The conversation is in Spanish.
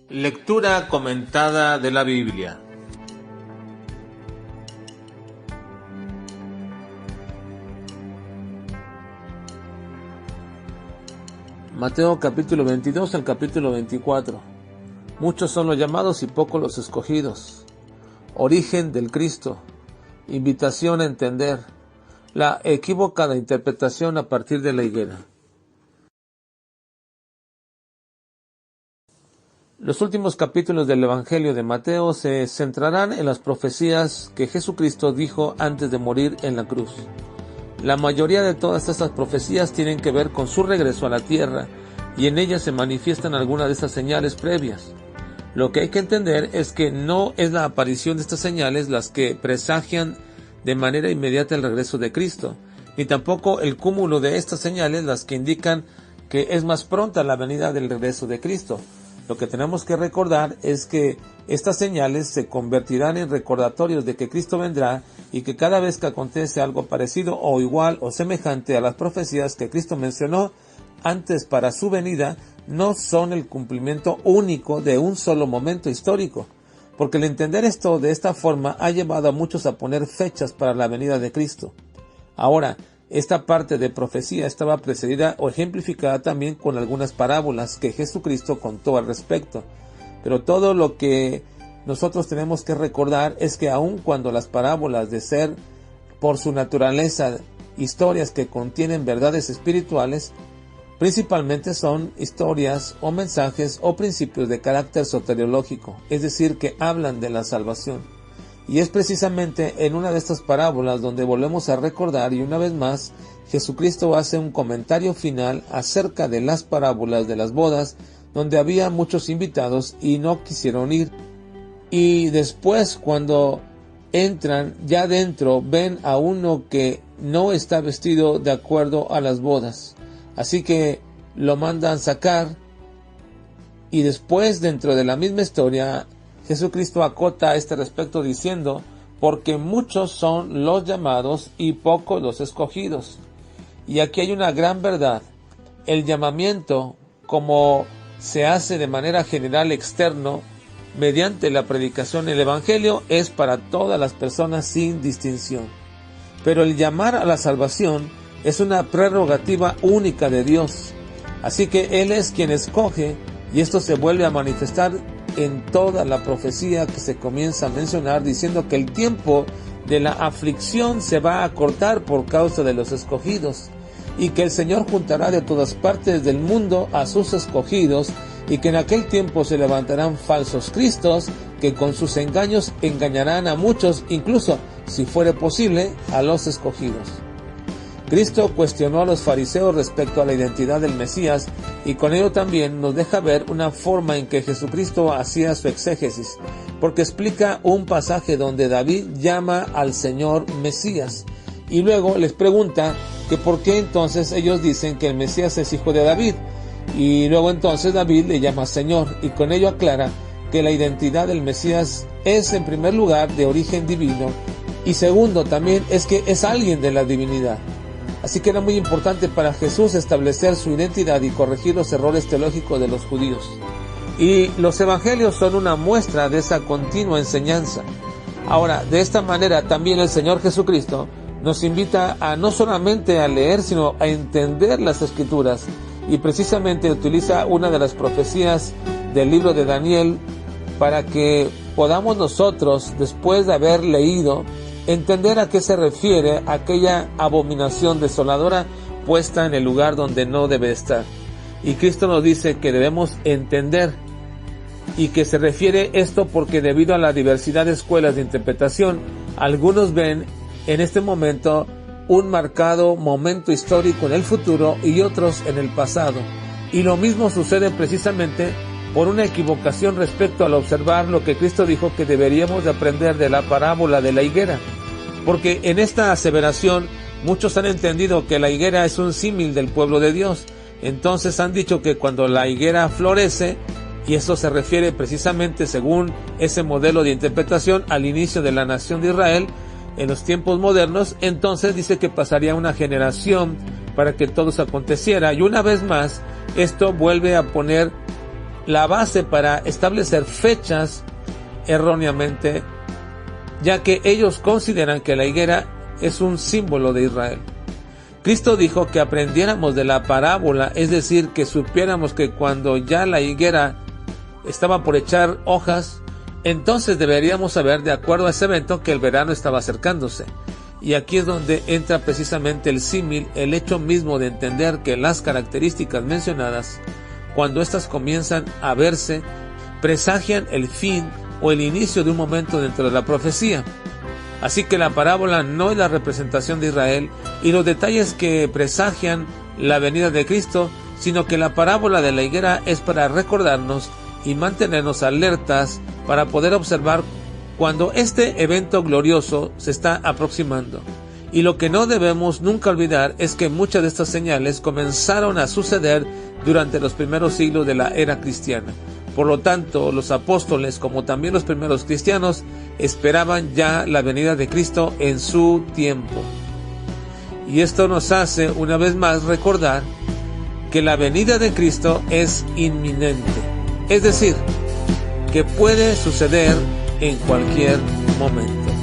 Lectura comentada de la Biblia. Mateo capítulo 22 al capítulo 24. Muchos son los llamados y pocos los escogidos. Origen del Cristo. Invitación a entender. La equivocada interpretación a partir de la higuera. Los últimos capítulos del Evangelio de Mateo se centrarán en las profecías que Jesucristo dijo antes de morir en la cruz. La mayoría de todas estas profecías tienen que ver con su regreso a la tierra, y en ellas se manifiestan algunas de estas señales previas. Lo que hay que entender es que no es la aparición de estas señales las que presagian de manera inmediata el regreso de Cristo, ni tampoco el cúmulo de estas señales las que indican que es más pronta la venida del regreso de Cristo. Lo que tenemos que recordar es que estas señales se convertirán en recordatorios de que Cristo vendrá y que cada vez que acontece algo parecido o igual o semejante a las profecías que Cristo mencionó antes para su venida, no son el cumplimiento único de un solo momento histórico, porque el entender esto de esta forma ha llevado a muchos a poner fechas para la venida de Cristo. Ahora, esta parte de profecía estaba precedida o ejemplificada también con algunas parábolas que Jesucristo contó al respecto. Pero todo lo que nosotros tenemos que recordar es que aun cuando las parábolas de ser por su naturaleza historias que contienen verdades espirituales, principalmente son historias o mensajes o principios de carácter soteriológico, es decir, que hablan de la salvación. Y es precisamente en una de estas parábolas donde volvemos a recordar y una vez más Jesucristo hace un comentario final acerca de las parábolas de las bodas, donde había muchos invitados y no quisieron ir. Y después, cuando entran ya dentro, ven a uno que no está vestido de acuerdo a las bodas. Así que lo mandan sacar, y después, dentro de la misma historia, Jesucristo acota a este respecto diciendo: porque muchos son los llamados y pocos los escogidos. Y aquí hay una gran verdad. El llamamiento, como se hace de manera general externo, mediante la predicación del Evangelio, es para todas las personas sin distinción. Pero el llamar a la salvación es una prerrogativa única de Dios. Así que Él es quien escoge, y esto se vuelve a manifestar en toda la profecía que se comienza a mencionar, diciendo que el tiempo de la aflicción se va a acortar por causa de los escogidos, y que el Señor juntará de todas partes del mundo a sus escogidos, y que en aquel tiempo se levantarán falsos cristos que con sus engaños engañarán a muchos, incluso, si fuere posible, a los escogidos. Cristo cuestionó a los fariseos respecto a la identidad del Mesías, y con ello también nos deja ver una forma en que Jesucristo hacía su exégesis, porque explica un pasaje donde David llama al Señor Mesías, y luego les pregunta que por qué entonces ellos dicen que el Mesías es hijo de David, y luego entonces David le llama Señor, y con ello aclara que la identidad del Mesías es en primer lugar de origen divino, y segundo también es que es alguien de la divinidad. Así que era muy importante para Jesús establecer su identidad y corregir los errores teológicos de los judíos. Y los evangelios son una muestra de esa continua enseñanza. Ahora, de esta manera también el Señor Jesucristo nos invita a no solamente a leer, sino a entender las Escrituras. Y precisamente utiliza una de las profecías del libro de Daniel para que podamos nosotros, después de haber leído, entender a qué se refiere aquella abominación desoladora puesta en el lugar donde no debe estar. Y Cristo nos dice que debemos entender, y que se refiere esto porque debido a la diversidad de escuelas de interpretación, algunos ven en este momento un marcado momento histórico en el futuro y otros en el pasado. Y lo mismo sucede precisamente por una equivocación respecto al observar lo que Cristo dijo que deberíamos de aprender de la parábola de la higuera. Porque en esta aseveración muchos han entendido que la higuera es un símil del pueblo de Dios. Entonces han dicho que cuando la higuera florece, y eso se refiere precisamente según ese modelo de interpretación al inicio de la nación de Israel, en los tiempos modernos, entonces dice que pasaría una generación para que todo eso aconteciera. Y una vez más, esto vuelve a poner la base para establecer fechas erróneamente, ya que ellos consideran que la higuera es un símbolo de Israel. Cristo dijo que aprendiéramos de la parábola, es decir, que supiéramos que cuando ya la higuera estaba por echar hojas, entonces deberíamos saber, de acuerdo a ese evento, que el verano estaba acercándose. Y aquí es donde entra precisamente el símil, el hecho mismo de entender que las características mencionadas, cuando éstas comienzan a verse, presagian el fin o el inicio de un momento dentro de la profecía. Así que la parábola no es la representación de Israel y los detalles que presagian la venida de Cristo, sino que la parábola de la higuera es para recordarnos y mantenernos alertas para poder observar cuando este evento glorioso se está aproximando. Y lo que no debemos nunca olvidar es que muchas de estas señales comenzaron a suceder durante los primeros siglos de la era cristiana. Por lo tanto, los apóstoles, como también los primeros cristianos, esperaban ya la venida de Cristo en su tiempo. Y esto nos hace una vez más recordar que la venida de Cristo es inminente. Es decir, que puede suceder en cualquier momento.